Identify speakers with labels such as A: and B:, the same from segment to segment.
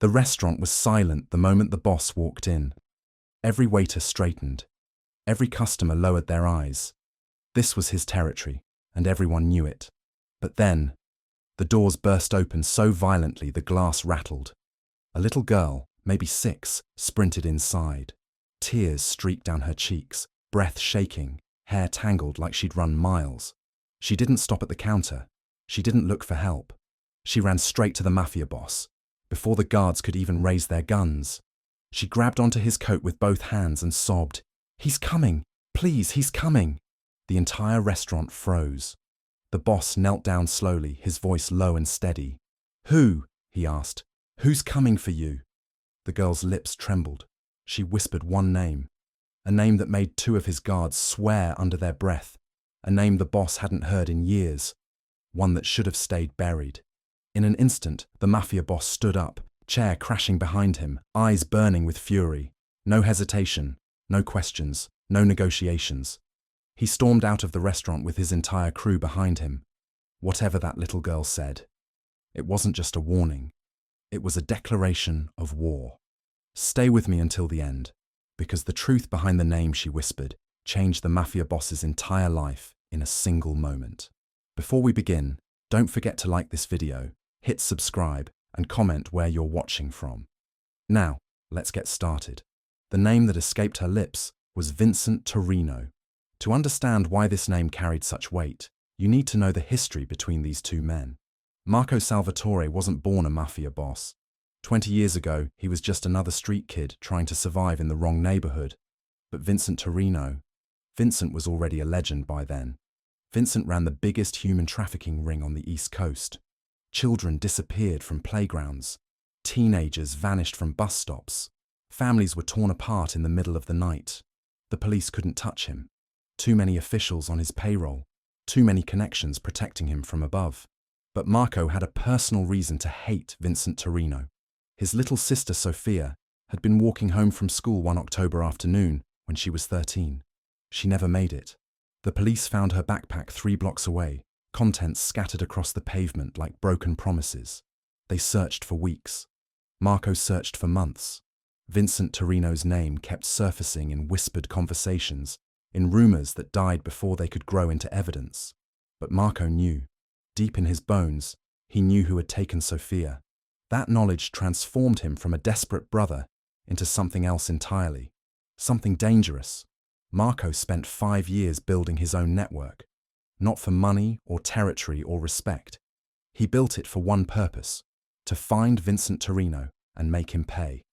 A: The restaurant was silent the moment the boss walked in. Every waiter straightened. Every customer lowered their eyes. This was his territory, and everyone knew it. But then, the doors burst open so violently the glass rattled. A little girl, maybe 6, sprinted inside. Tears streaked down her cheeks, breath shaking, hair tangled like she'd run miles. She didn't stop at the counter. She didn't look for help. She ran straight to the Mafia boss, before the guards could even raise their guns. She grabbed onto his coat with both hands and sobbed, "He's coming! Please, he's coming!" The entire restaurant froze. The boss knelt down slowly, his voice low and steady. "Who?" he asked. "Who's coming for you?" The girl's lips trembled. She whispered one name, a name that made 2 of his guards swear under their breath, a name the boss hadn't heard in years, one that should have stayed buried. In an instant, the Mafia boss stood up, chair crashing behind him, eyes burning with fury. No hesitation, no questions, no negotiations. He stormed out of the restaurant with his entire crew behind him. Whatever that little girl said, it wasn't just a warning. It was a declaration of war. "Stay with me until the end," because the truth behind the name she whispered changed the Mafia boss's entire life in a single moment. Before we begin, don't forget to like this video, hit subscribe, and comment where you're watching from. Now, let's get started. The name that escaped her lips was Vincent Torino. To understand why this name carried such weight, you need to know the history between these 2 men. Marco Salvatore wasn't born a Mafia boss. 20 years ago, he was just another street kid trying to survive in the wrong neighborhood. But Vincent was already a legend by then. Vincent ran the biggest human trafficking ring on the East Coast. Children disappeared from playgrounds. Teenagers vanished from bus stops. Families were torn apart in the middle of the night. The police couldn't touch him. Too many officials on his payroll. Too many connections protecting him from above. But Marco had a personal reason to hate Vincent Torino. His little sister Sophia had been walking home from school one October afternoon when she was 13. She never made it. The police found her backpack 3 blocks away, contents scattered across the pavement like broken promises. They searched for weeks. Marco searched for months. Vincent Torino's name kept surfacing in whispered conversations, in rumors that died before they could grow into evidence. But Marco knew. Deep in his bones, he knew who had taken Sophia. That knowledge transformed him from a desperate brother into something else entirely. Something dangerous. Marco spent 5 years building his own network. Not for money or territory or respect. He built it for one purpose: to find Vincent Torino and make him pay.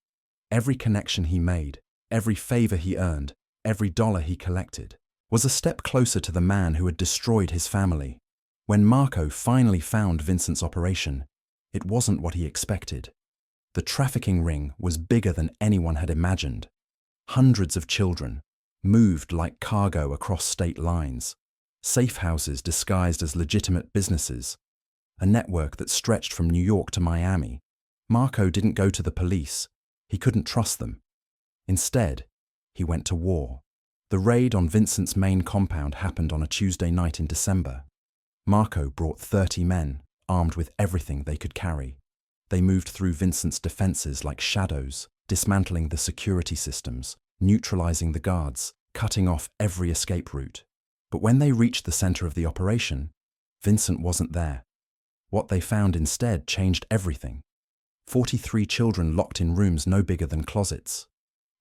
A: Every connection he made, every favor he earned, every dollar he collected, was a step closer to the man who had destroyed his family. When Marco finally found Vincent's operation, it wasn't what he expected. The trafficking ring was bigger than anyone had imagined. Hundreds of children, moved like cargo across state lines. Safe houses disguised as legitimate businesses. A network that stretched from New York to Miami. Marco didn't go to the police. He couldn't trust them. Instead, he went to war. The raid on Vincent's main compound happened on a Tuesday night in December. Marco brought 30 men, armed with everything they could carry. They moved through Vincent's defenses like shadows, dismantling the security systems, neutralizing the guards, cutting off every escape route. But when they reached the center of the operation, Vincent wasn't there. What they found instead changed everything. 43 children locked in rooms no bigger than closets.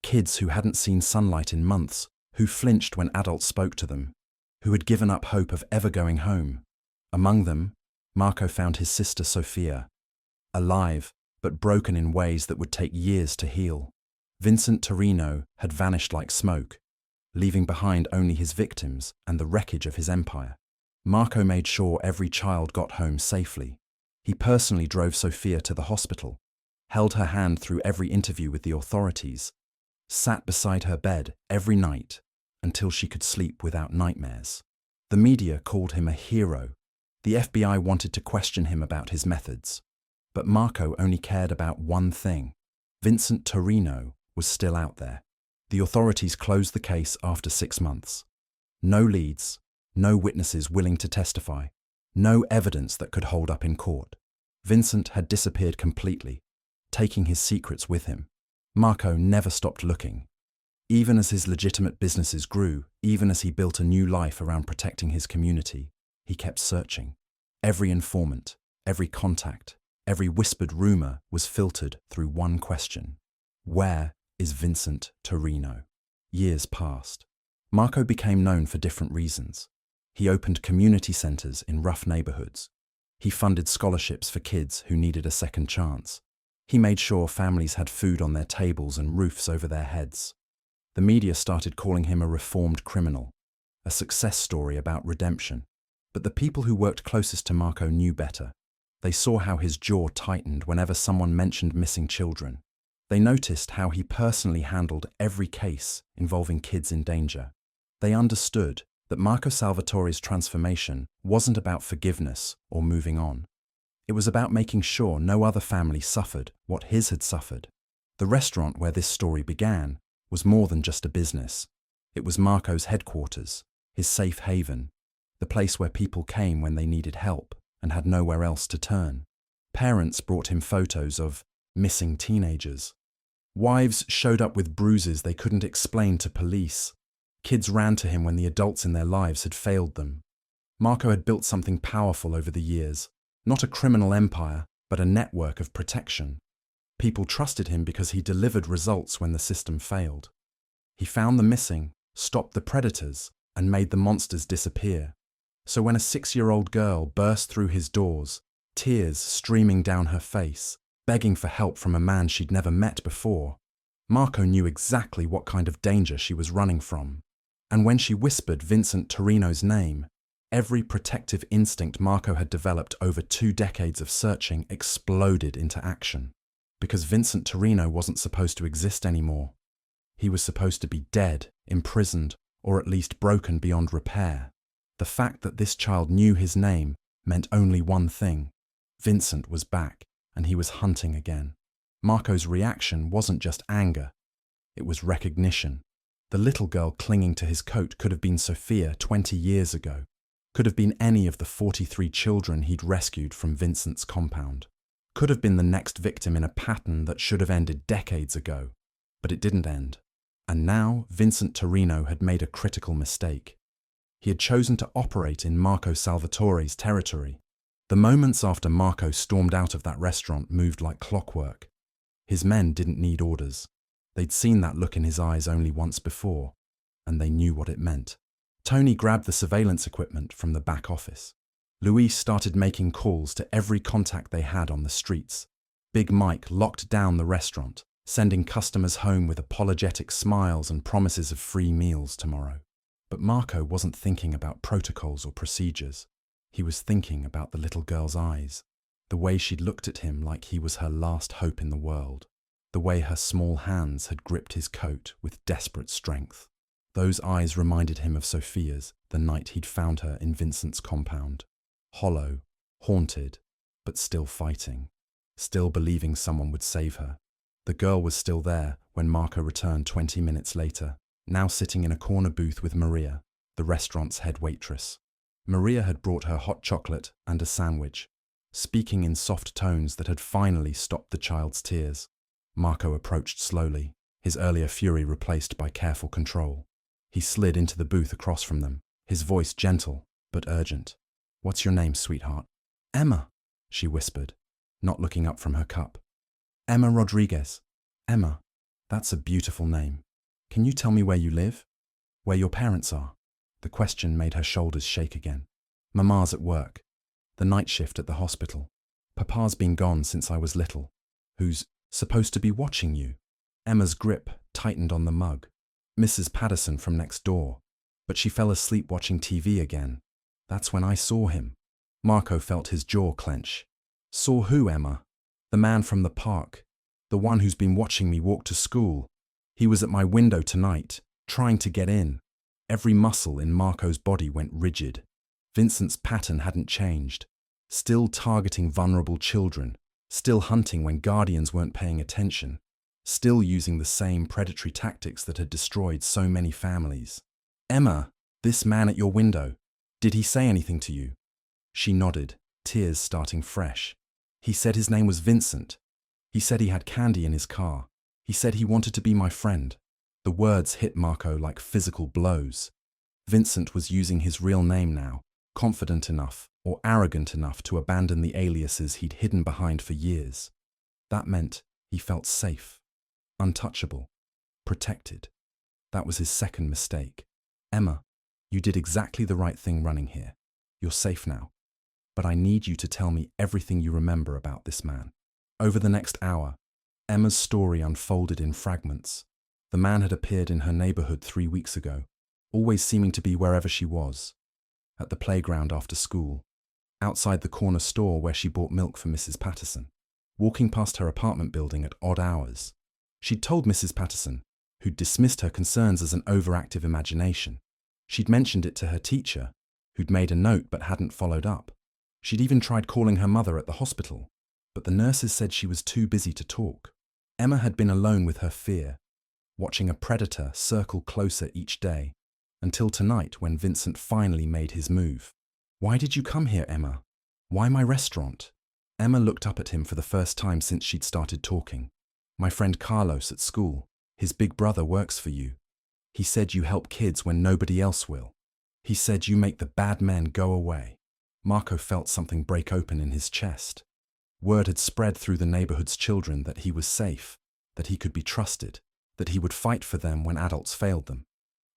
A: Kids who hadn't seen sunlight in months, who flinched when adults spoke to them, who had given up hope of ever going home. Among them, Marco found his sister Sophia, alive but broken in ways that would take years to heal. Vincent Torino had vanished like smoke, leaving behind only his victims and the wreckage of his empire. Marco made sure every child got home safely. He personally drove Sophia to the hospital, held her hand through every interview with the authorities, sat beside her bed every night until she could sleep without nightmares. The media called him a hero. The FBI wanted to question him about his methods. But Marco only cared about one thing. Vincent Torino was still out there. The authorities closed the case after 6 months. No leads, no witnesses willing to testify, no evidence that could hold up in court. Vincent had disappeared completely. taking his secrets with him. Marco never stopped looking. Even as his legitimate businesses grew, even as he built a new life around protecting his community, he kept searching. Every informant, every contact, every whispered rumor was filtered through one question. Where is Vincent Torino? Years passed. Marco became known for different reasons. He opened community centers in rough neighborhoods. He funded scholarships for kids who needed a second chance. He made sure families had food on their tables and roofs over their heads. The media started calling him a reformed criminal, a success story about redemption. But the people who worked closest to Marco knew better. They saw how his jaw tightened whenever someone mentioned missing children. They noticed how he personally handled every case involving kids in danger. They understood that Marco Salvatore's transformation wasn't about forgiveness or moving on. It was about making sure no other family suffered what his had suffered. The restaurant where this story began was more than just a business. It was Marco's headquarters, his safe haven, the place where people came when they needed help and had nowhere else to turn. Parents brought him photos of missing teenagers. Wives showed up with bruises they couldn't explain to police. Kids ran to him when the adults in their lives had failed them. Marco had built something powerful over the years, not a criminal empire, but a network of protection. People trusted him because he delivered results when the system failed. He found the missing, stopped the predators, and made the monsters disappear. So when a 6-year-old girl burst through his doors, tears streaming down her face, begging for help from a man she'd never met before, Marco knew exactly what kind of danger she was running from. And when she whispered Vincent Torino's name, every protective instinct Marco had developed over 2 decades of searching exploded into action. Because Vincent Torino wasn't supposed to exist anymore. He was supposed to be dead, imprisoned, or at least broken beyond repair. The fact that this child knew his name meant only one thing. Vincent was back, and he was hunting again. Marco's reaction wasn't just anger. It was recognition. The little girl clinging to his coat could have been Sophia 20 years ago. Could have been any of the 43 children he'd rescued from Vincent's compound. Could have been the next victim in a pattern that should have ended decades ago. But it didn't end. And now Vincent Torino had made a critical mistake. He had chosen to operate in Marco Salvatore's territory. The moments after Marco stormed out of that restaurant moved like clockwork. His men didn't need orders. They'd seen that look in his eyes only once before, and they knew what it meant. Tony grabbed the surveillance equipment from the back office. Luis started making calls to every contact they had on the streets. Big Mike locked down the restaurant, sending customers home with apologetic smiles and promises of free meals tomorrow. But Marco wasn't thinking about protocols or procedures. He was thinking about the little girl's eyes, the way she'd looked at him like he was her last hope in the world, the way her small hands had gripped his coat with desperate strength. Those eyes reminded him of Sophia's the night he'd found her in Vincent's compound. Hollow, haunted, but still fighting, still believing someone would save her. The girl was still there when Marco returned 20 minutes later, now sitting in a corner booth with Maria, the restaurant's head waitress. Maria had brought her hot chocolate and a sandwich, speaking in soft tones that had finally stopped the child's tears. Marco approached slowly, his earlier fury replaced by careful control. He slid into the booth across from them, his voice gentle but urgent. "What's your name, sweetheart?" "Emma," she whispered, not looking up from her cup. "Emma Rodriguez." "Emma, that's a beautiful name. Can you tell me where you live? Where your parents are?" The question made her shoulders shake again. "Mama's at work. The night shift at the hospital. Papa's been gone since I was little." "Who's supposed to be watching you?" Emma's grip tightened on the mug. "Mrs. Patterson from next door. But she fell asleep watching TV again. That's when I saw him." Marco felt his jaw clench. "Saw who, Emma?" "The man from the park. The one who's been watching me walk to school. He was at my window tonight, trying to get in." Every muscle in Marco's body went rigid. Vincent's pattern hadn't changed. Still targeting vulnerable children. Still hunting when guardians weren't paying attention. Still using the same predatory tactics that had destroyed so many families. "Emma, this man at your window. Did he say anything to you?" She nodded, tears starting fresh. "He said his name was Vincent. He said he had candy in his car. He said he wanted to be my friend. The words hit Marco like physical blows. Vincent was using his real name now, confident enough or arrogant enough to abandon the aliases he'd hidden behind for years. That meant he felt safe, untouchable, protected. That was his second mistake. Emma, you did exactly the right thing running here. You're safe now. But I need you to tell me everything you remember about this man. Over the next hour, Emma's story unfolded in fragments. The man had appeared in her neighborhood 3 weeks ago, always seeming to be wherever she was. At the playground after school, outside the corner store where she bought milk for Mrs. Patterson, walking past her apartment building at odd hours. She'd told Mrs. Patterson, who'd dismissed her concerns as an overactive imagination. She'd mentioned it to her teacher, who'd made a note but hadn't followed up. She'd even tried calling her mother at the hospital, but the nurses said she was too busy to talk. Emma had been alone with her fear, watching a predator circle closer each day, until tonight when Vincent finally made his move. Why did you come here, Emma? Why my restaurant? Emma looked up at him for the first time since she'd started talking. My friend Carlos at school. His big brother works for you. He said you help kids when nobody else will. He said you make the bad men go away. Marco felt something break open in his chest. Word had spread through the neighborhood's children that he was safe, that he could be trusted, that he would fight for them when adults failed them.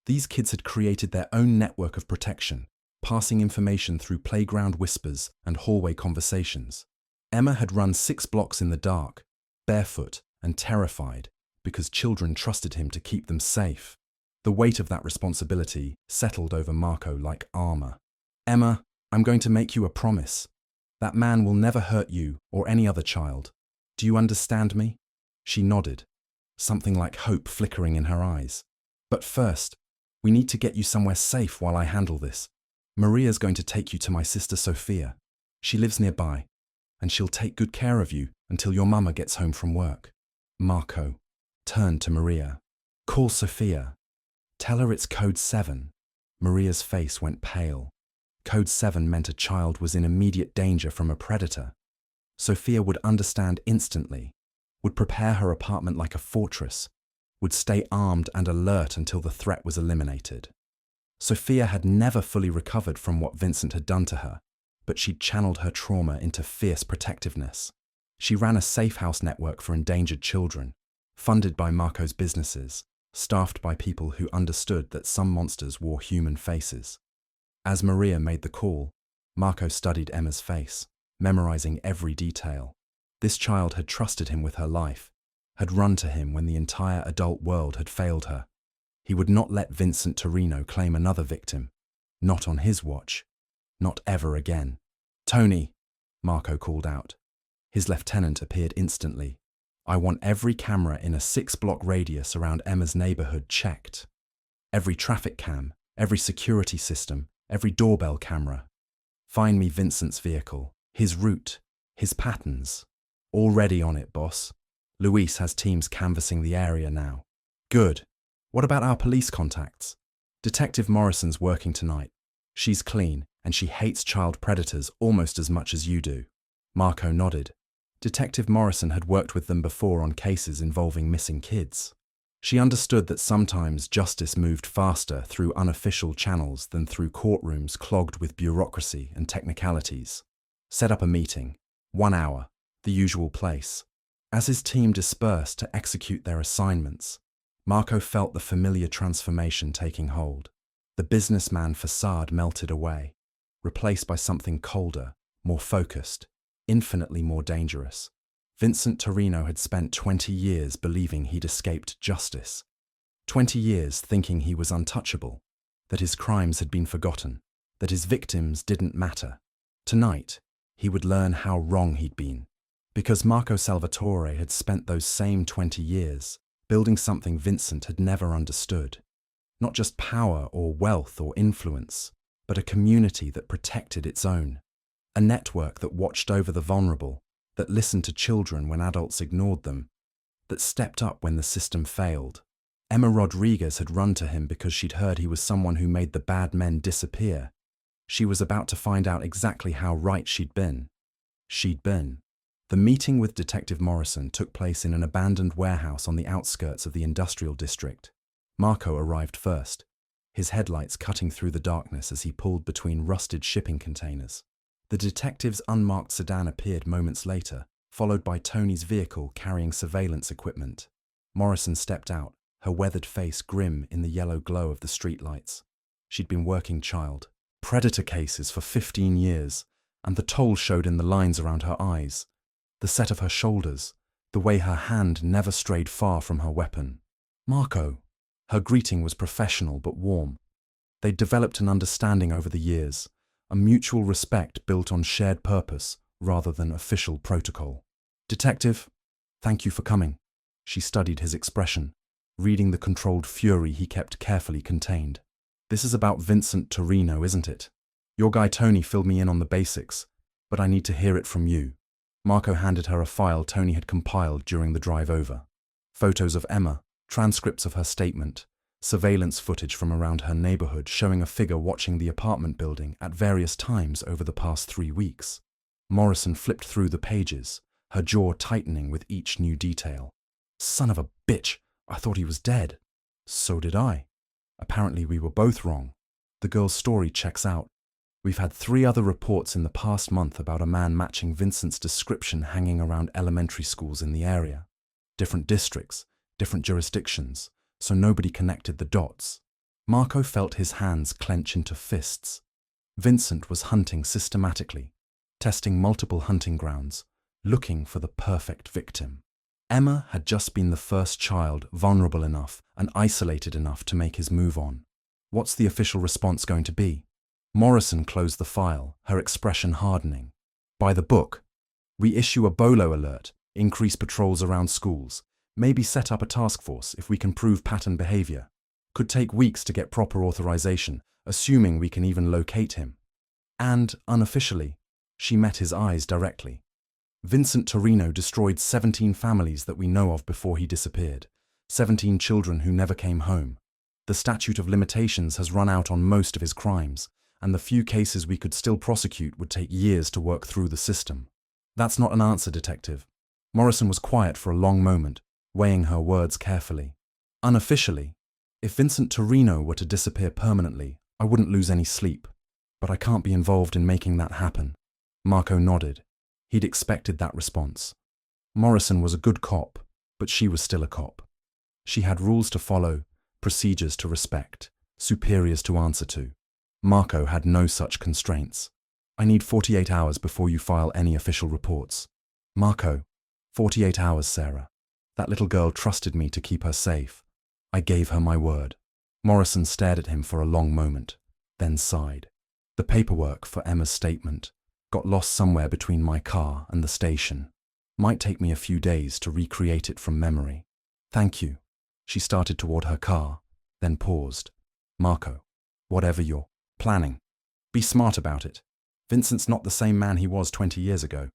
A: These kids had created their own network of protection, passing information through playground whispers and hallway conversations. Emma had run 6 blocks in the dark, barefoot and terrified, because children trusted him to keep them safe. The weight of that responsibility settled over Marco like armor. Emma, I'm going to make you a promise. That man will never hurt you or any other child. Do you understand me? She nodded, something like hope flickering in her eyes. But first, we need to get you somewhere safe while I handle this. Maria's going to take you to my sister Sophia. She lives nearby, and she'll take good care of you until your mama gets home from work. Marco turned to Maria. Call Sophia. Tell her it's code 7. Maria's face went pale. Code 7 meant a child was in immediate danger from a predator. Sophia would understand instantly, would prepare her apartment like a fortress, would stay armed and alert until the threat was eliminated. Sophia had never fully recovered from what Vincent had done to her, but she'd channeled her trauma into fierce protectiveness. She ran a safe house network for endangered children, funded by Marco's businesses, staffed by people who understood that some monsters wore human faces. As Maria made the call, Marco studied Emma's face, memorizing every detail. This child had trusted him with her life, had run to him when the entire adult world had failed her. He would not let Vincent Torino claim another victim. Not on his watch. Not ever again. Tony, Marco called out. His lieutenant appeared instantly. I want every camera in a 6-block radius around Emma's neighborhood checked. Every traffic cam, every security system, every doorbell camera. Find me Vincent's vehicle, his route, his patterns. Already on it, boss. Luis has teams canvassing the area now. Good. What about our police contacts? Detective Morrison's working tonight. She's clean, and she hates child predators almost as much as you do. Marco nodded. Detective Morrison had worked with them before on cases involving missing kids. She understood that sometimes justice moved faster through unofficial channels than through courtrooms clogged with bureaucracy and technicalities. Set up a meeting. 1 hour. The usual place. As his team dispersed to execute their assignments, Marco felt the familiar transformation taking hold. The businessman facade melted away, replaced by something colder, more focused, infinitely more dangerous. Vincent Torino had spent 20 years believing he'd escaped justice. 20 years thinking he was untouchable, that his crimes had been forgotten, that his victims didn't matter. Tonight, he would learn how wrong he'd been, because Marco Salvatore had spent those same 20 years building something Vincent had never understood. Not just power or wealth or influence, but a community that protected its own. A network that watched over the vulnerable, that listened to children when adults ignored them, that stepped up when the system failed. Emma Rodriguez had run to him because she'd heard he was someone who made the bad men disappear. She was about to find out exactly how right she'd been. She'd been. The meeting with Detective Morrison took place in an abandoned warehouse on the outskirts of the industrial district. Marco arrived first, his headlights cutting through the darkness as he pulled between rusted shipping containers. The detective's unmarked sedan appeared moments later, followed by Tony's vehicle carrying surveillance equipment. Morrison stepped out, her weathered face grim in the yellow glow of the streetlights. She'd been working child predator cases for 15 years, and the toll showed in the lines around her eyes, the set of her shoulders, the way her hand never strayed far from her weapon. Marco. Her greeting was professional but warm. They'd developed an understanding over the years, a mutual respect built on shared purpose rather than official protocol. Detective, thank you for coming. She studied his expression, reading the controlled fury he kept carefully contained. This is about Vincent Torino, isn't it? Your guy Tony filled me in on the basics, but I need to hear it from you. Marco handed her a file Tony had compiled during the drive over. Photos of Emma, transcripts of her statement, surveillance footage from around her neighborhood showing a figure watching the apartment building at various times over the past 3 weeks. Morrison flipped through the pages, her jaw tightening with each new detail. Son of a bitch, I thought he was dead. So did I. Apparently we were both wrong. The girl's story checks out. We've had 3 other reports in the past month about a man matching Vincent's description hanging around elementary schools in the area. Different districts, different jurisdictions, so nobody connected the dots. Marco felt his hands clench into fists. Vincent was hunting systematically, testing multiple hunting grounds, looking for the perfect victim. Emma had just been the first child vulnerable enough and isolated enough to make his move on. What's the official response going to be? Morrison closed the file, her expression hardening. By the book. We issue a BOLO alert, increase patrols around schools, maybe set up a task force if we can prove pattern behavior. Could take weeks to get proper authorization, assuming we can even locate him. And, unofficially, she met his eyes directly. Vincent Torino destroyed 17 families that we know of before he disappeared, 17 children who never came home. The statute of limitations has run out on most of his crimes, and the few cases we could still prosecute would take years to work through the system. That's not an answer, Detective. Morrison was quiet for a long moment, weighing her words carefully. Unofficially, if Vincent Torino were to disappear permanently, I wouldn't lose any sleep. But I can't be involved in making that happen. Marco nodded. He'd expected that response. Morrison was a good cop, but she was still a cop. She had rules to follow, procedures to respect, superiors to answer to. Marco had no such constraints. I need 48 hours before you file any official reports. Marco, 48 hours, Sarah. That little girl trusted me to keep her safe. I gave her my word. Morrison stared at him for a long moment, then sighed. The paperwork for Emma's statement got lost somewhere between my car and the station. Might take me a few days to recreate it from memory. Thank you. She started toward her car, then paused. Marco, whatever you're planning, be smart about it. Vincent's not the same man he was 20 years ago.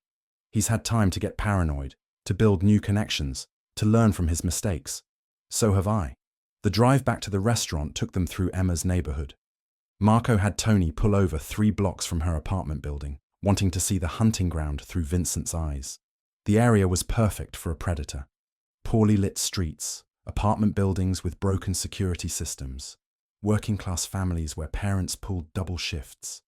A: He's had time to get paranoid, to build new connections, to learn from his mistakes. So have I. The drive back to the restaurant took them through Emma's neighborhood. Marco had Tony pull over 3 blocks from her apartment building, wanting to see the hunting ground through Vincent's eyes. The area was perfect for a predator. Poorly lit streets, apartment buildings with broken security systems, working-class families where parents pulled double shifts,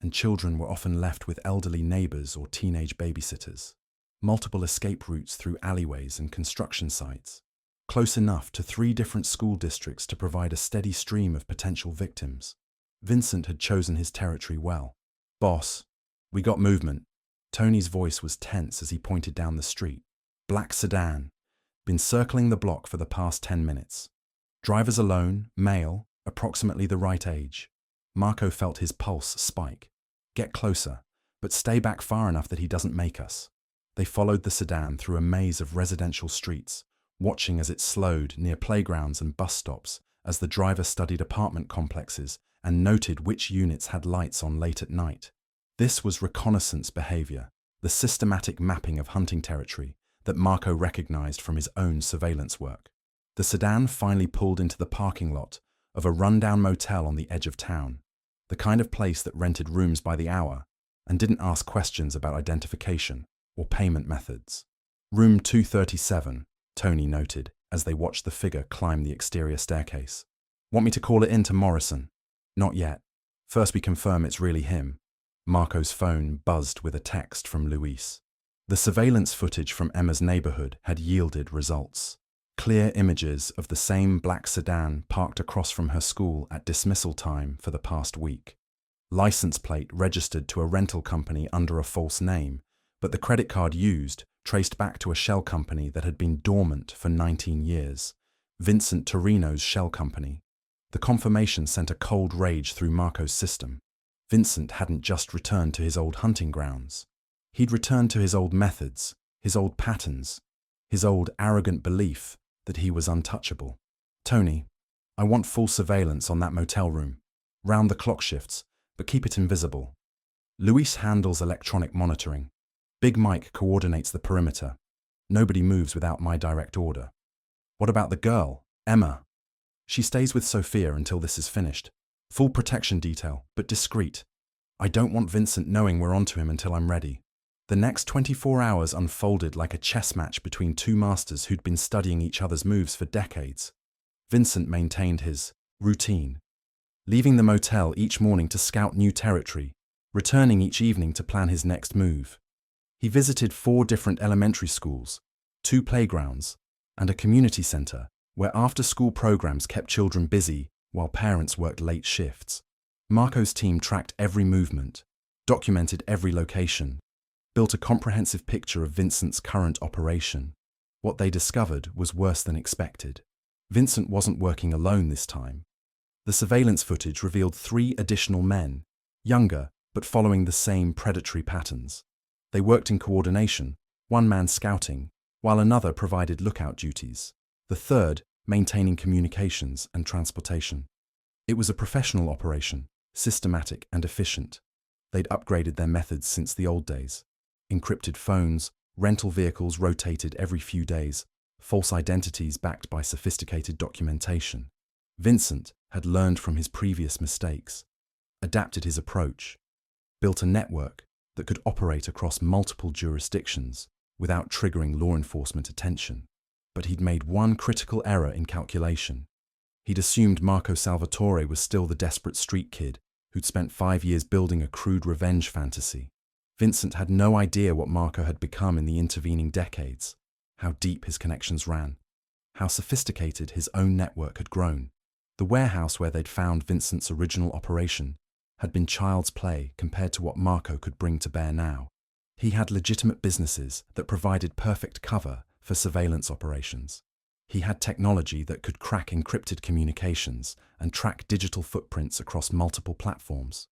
A: and children were often left with elderly neighbors or teenage babysitters. Multiple escape routes through alleyways and construction sites, close enough to 3 different school districts to provide a steady stream of potential victims. Vincent had chosen his territory well. Boss, we got movement. Tony's voice was tense as he pointed down the street. Black sedan. Been circling the block for the past 10 minutes. Drivers alone, male, approximately the right age. Marco felt his pulse spike. Get closer, but stay back far enough that he doesn't make us. They followed the sedan through a maze of residential streets, watching as it slowed near playgrounds and bus stops as the driver studied apartment complexes and noted which units had lights on late at night. This was reconnaissance behavior, the systematic mapping of hunting territory that Marco recognized from his own surveillance work. The sedan finally pulled into the parking lot of a rundown motel on the edge of town, the kind of place that rented rooms by the hour and didn't ask questions about identification. or payment methods. Room 237, Tony noted as they watched the figure climb the exterior staircase. Want me to call it in to Morrison? Not yet. First we confirm it's really him. Marco's phone buzzed with a text from Luis. The surveillance footage from Emma's neighborhood had yielded results. Clear images of the same black sedan parked across from her school at dismissal time for the past week. License plate registered to a rental company under a false name, but the credit card used traced back to a shell company that had been dormant for 19 years, Vincent Torino's shell company. The confirmation sent a cold rage through Marco's system. Vincent hadn't just returned to his old hunting grounds. He'd returned to his old methods, his old patterns, his old arrogant belief that he was untouchable. Tony, I want full surveillance on that motel room. Round the clock shifts, but keep it invisible. Luis handles electronic monitoring. Big Mike coordinates the perimeter. Nobody moves without my direct order. What about the girl, Emma? She stays with Sophia until this is finished. Full protection detail, but discreet. I don't want Vincent knowing we're onto him until I'm ready. The next 24 hours unfolded like a chess match between two masters who'd been studying each other's moves for decades. Vincent maintained his routine, leaving the motel each morning to scout new territory, returning each evening to plan his next move. He visited 4 different elementary schools, 2 playgrounds, and a community center where after-school programs kept children busy while parents worked late shifts. Marco's team tracked every movement, documented every location, built a comprehensive picture of Vincent's current operation. What they discovered was worse than expected. Vincent wasn't working alone this time. The surveillance footage revealed 3 additional men, younger but following the same predatory patterns. They worked in coordination, one man scouting, while another provided lookout duties, the third maintaining communications and transportation. It was a professional operation, systematic and efficient. They'd upgraded their methods since the old days. Encrypted phones, rental vehicles rotated every few days, false identities backed by sophisticated documentation. Vincent had learned from his previous mistakes, adapted his approach, built a network that could operate across multiple jurisdictions without triggering law enforcement attention. But he'd made one critical error in calculation. He'd assumed Marco Salvatore was still the desperate street kid who'd spent 5 years building a crude revenge fantasy. Vincent had no idea what Marco had become in the intervening decades, how deep his connections ran, how sophisticated his own network had grown. The warehouse where they'd found Vincent's original operation had been child's play compared to what Marco could bring to bear now. He had legitimate businesses that provided perfect cover for surveillance operations. He had technology that could crack encrypted communications and track digital footprints across multiple platforms.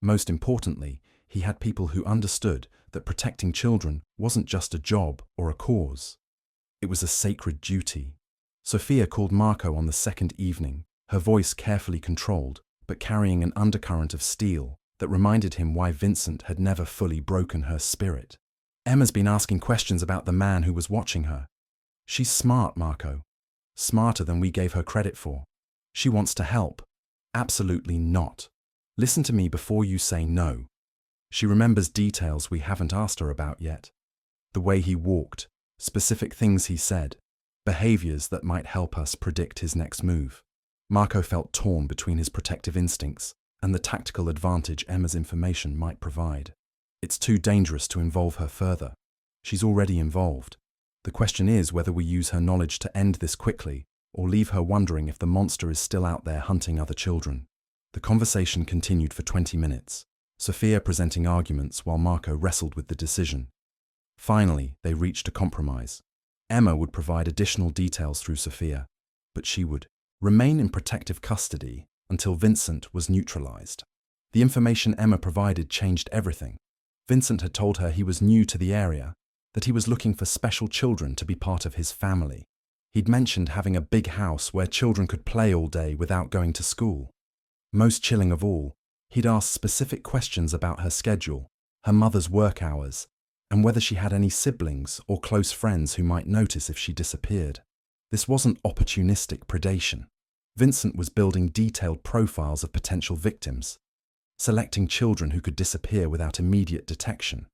A: Most importantly, he had people who understood that protecting children wasn't just a job or a cause. It was a sacred duty. Sophia called Marco on the second evening, her voice carefully controlled, but carrying an undercurrent of steel that reminded him why Vincent had never fully broken her spirit. Emma's been asking questions about the man who was watching her. She's smart, Marco. Smarter than we gave her credit for. She wants to help. Absolutely not. Listen to me before you say no. She remembers details we haven't asked her about yet. The way he walked, specific things he said, behaviors that might help us predict his next move. Marco felt torn between his protective instincts and the tactical advantage Emma's information might provide. It's too dangerous to involve her further. She's already involved. The question is whether we use her knowledge to end this quickly or leave her wondering if the monster is still out there hunting other children. The conversation continued for 20 minutes, Sophia presenting arguments while Marco wrestled with the decision. Finally, they reached a compromise. Emma would provide additional details through Sophia, but she would remain in protective custody until Vincent was neutralized. The information Emma provided changed everything. Vincent had told her he was new to the area, that he was looking for special children to be part of his family. He'd mentioned having a big house where children could play all day without going to school. Most chilling of all, he'd asked specific questions about her schedule, her mother's work hours, and whether she had any siblings or close friends who might notice if she disappeared. This wasn't opportunistic predation. Vincent was building detailed profiles of potential victims, selecting children who could disappear without immediate detection.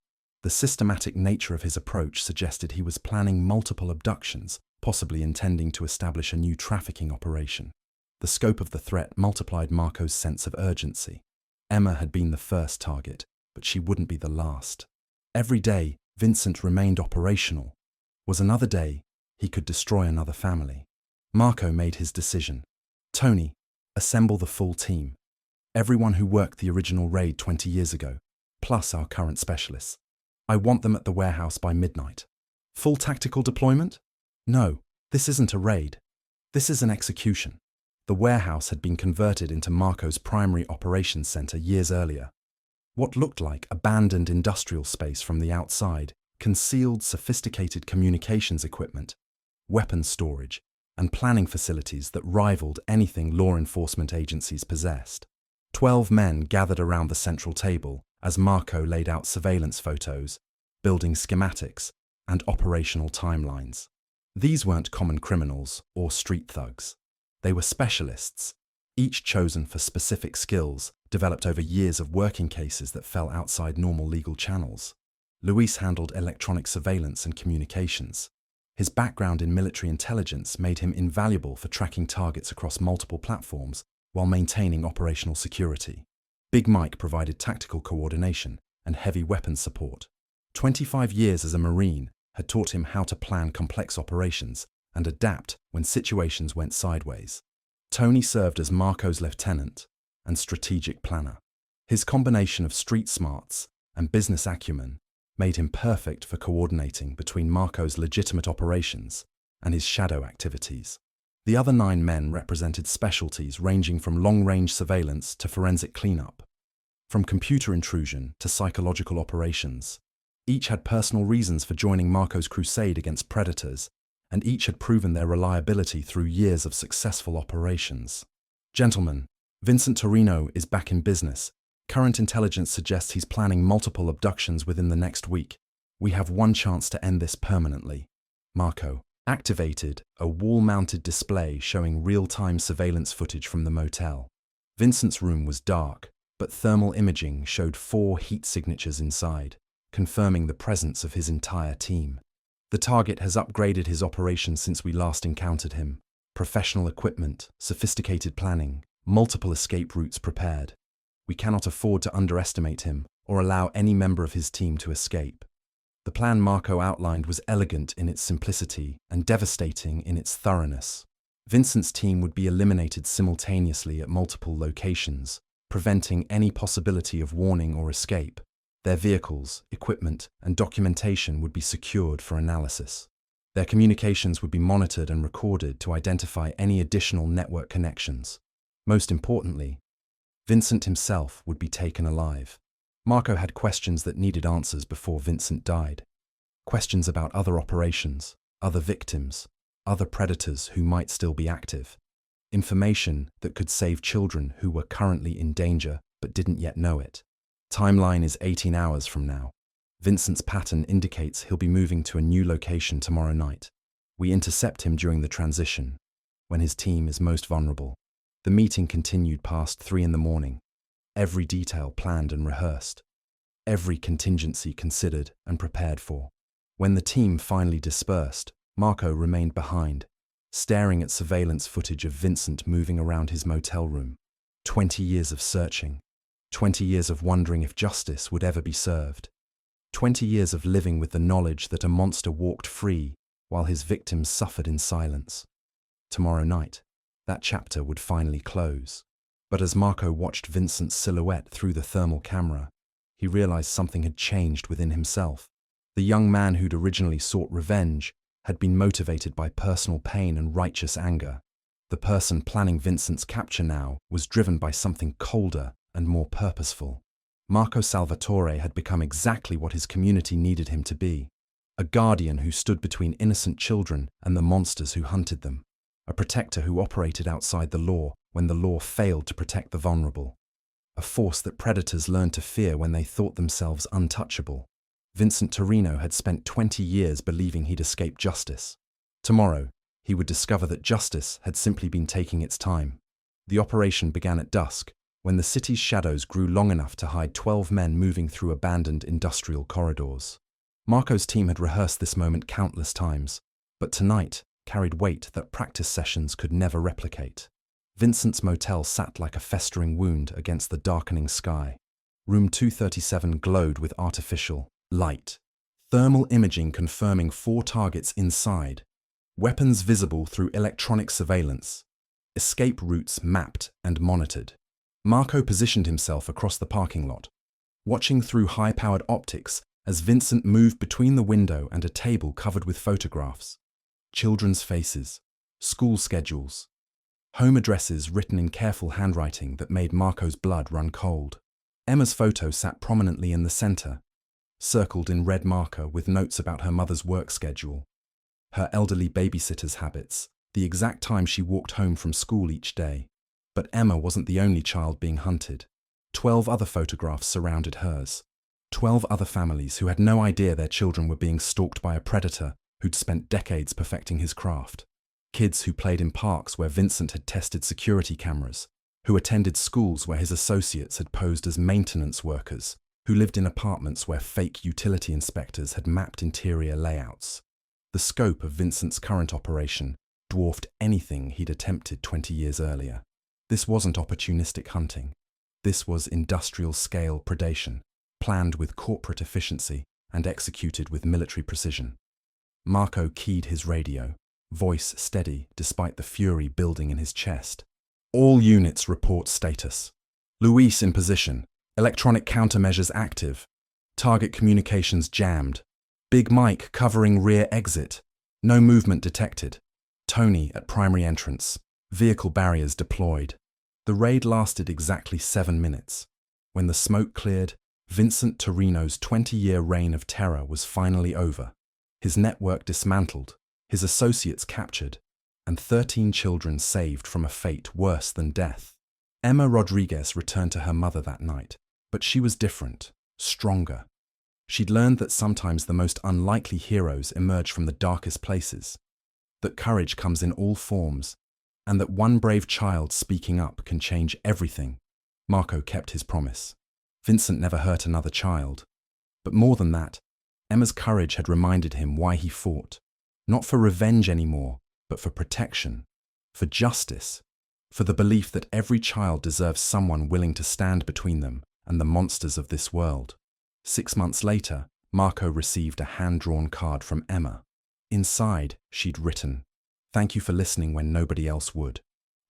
A: The systematic nature of his approach suggested he was planning multiple abductions, possibly intending to establish a new trafficking operation. The scope of the threat multiplied Marco's sense of urgency. Emma had been the first target, but she wouldn't be the last. Every day, Vincent remained operational. Was another day he could destroy another family. Marco made his decision. Tony, assemble the full team. Everyone who worked the original raid 20 years ago, plus our current specialists. I want them at the warehouse by midnight. Full tactical deployment? No, this isn't a raid. This is an execution. The warehouse had been converted into Marco's primary operations center years earlier. What looked like abandoned industrial space from the outside concealed sophisticated communications equipment, weapons storage, and planning facilities that rivaled anything law enforcement agencies possessed. 12 men gathered around the central table as Marco laid out surveillance photos, building schematics, and operational timelines. These weren't common criminals or street thugs. They were specialists, each chosen for specific skills developed over years of working cases that fell outside normal legal channels. Luis handled electronic surveillance and communications. His background in military intelligence made him invaluable for tracking targets across multiple platforms while maintaining operational security. Big Mike provided tactical coordination and heavy weapons support. 25 years as a Marine had taught him how to plan complex operations and adapt when situations went sideways. Tony served as Marco's lieutenant and strategic planner. His combination of street smarts and business acumen made him perfect for coordinating between Marco's legitimate operations and his shadow activities. The other 9 men represented specialties ranging from long-range surveillance to forensic cleanup, from computer intrusion to psychological operations. Each had personal reasons for joining Marco's crusade against predators, and each had proven their reliability through years of successful operations. Gentlemen, Vincent Torino is back in business. Current intelligence suggests he's planning multiple abductions within the next week. We have one chance to end this permanently. Marco activated a wall-mounted display showing real-time surveillance footage from the motel. Vincent's room was dark, but thermal imaging showed 4 heat signatures inside, confirming the presence of his entire team. The target has upgraded his operations since we last encountered him. Professional equipment, sophisticated planning, multiple escape routes prepared. We cannot afford to underestimate him or allow any member of his team to escape. The plan Marco outlined was elegant in its simplicity and devastating in its thoroughness. Vincent's team would be eliminated simultaneously at multiple locations, preventing any possibility of warning or escape. Their vehicles, equipment, and documentation would be secured for analysis. Their communications would be monitored and recorded to identify any additional network connections. Most importantly, Vincent himself would be taken alive. Marco had questions that needed answers before Vincent died. Questions about other operations, other victims, other predators who might still be active. Information that could save children who were currently in danger but didn't yet know it. Timeline is 18 hours from now. Vincent's pattern indicates he'll be moving to a new location tomorrow night. We intercept him during the transition, when his team is most vulnerable. The meeting continued past 3 in the morning. Every detail planned and rehearsed. Every contingency considered and prepared for. When the team finally dispersed, Marco remained behind, staring at surveillance footage of Vincent moving around his motel room. 20 years of searching. 20 years of wondering if justice would ever be served. 20 years of living with the knowledge that a monster walked free while his victims suffered in silence. Tomorrow night, that chapter would finally close. But as Marco watched Vincent's silhouette through the thermal camera, he realized something had changed within himself. The young man who'd originally sought revenge had been motivated by personal pain and righteous anger. The person planning Vincent's capture now was driven by something colder and more purposeful. Marco Salvatore had become exactly what his community needed him to be. A guardian who stood between innocent children and the monsters who hunted them. A protector who operated outside the law when the law failed to protect the vulnerable. A force that predators learned to fear when they thought themselves untouchable. Vincent Torino had spent 20 years believing he'd escaped justice. Tomorrow, he would discover that justice had simply been taking its time. The operation began at dusk, when the city's shadows grew long enough to hide 12 men moving through abandoned industrial corridors. Marco's team had rehearsed this moment countless times, but tonight carried weight that practice sessions could never replicate. Vincent's motel sat like a festering wound against the darkening sky. Room 237 glowed with artificial light, thermal imaging confirming 4 targets inside, weapons visible through electronic surveillance, escape routes mapped and monitored. Marco positioned himself across the parking lot, watching through high-powered optics as Vincent moved between the window and a table covered with photographs. Children's faces, school schedules, home addresses written in careful handwriting that made Marco's blood run cold. Emma's photo sat prominently in the center, circled in red marker with notes about her mother's work schedule, her elderly babysitter's habits, the exact time she walked home from school each day. But Emma wasn't the only child being hunted. 12 other photographs surrounded hers. 12 other families who had no idea their children were being stalked by a predator who'd spent decades perfecting his craft. Kids who played in parks where Vincent had tested security cameras, who attended schools where his associates had posed as maintenance workers, who lived in apartments where fake utility inspectors had mapped interior layouts. The scope of Vincent's current operation dwarfed anything he'd attempted 20 years earlier. This wasn't opportunistic hunting. This was industrial-scale predation, planned with corporate efficiency and executed with military precision. Marco keyed his radio, voice steady despite the fury building in his chest. All units report status. Luis in position. Electronic countermeasures active. Target communications jammed. Big Mike covering rear exit. No movement detected. Tony at primary entrance. Vehicle barriers deployed. The raid lasted exactly 7 minutes. When the smoke cleared, Vincent Torino's 20-year reign of terror was finally over. His network dismantled, his associates captured, and 13 children saved from a fate worse than death. Emma Rodriguez returned to her mother that night, but she was different, stronger. She'd learned that sometimes the most unlikely heroes emerge from the darkest places, that courage comes in all forms, and that one brave child speaking up can change everything. Marco kept his promise. Vincent never hurt another child. But more than that, Emma's courage had reminded him why he fought. Not for revenge anymore, but for protection, for justice, for the belief that every child deserves someone willing to stand between them and the monsters of this world. 6 months later, Marco received a hand-drawn card from Emma. Inside, she'd written, "Thank you for listening when nobody else would."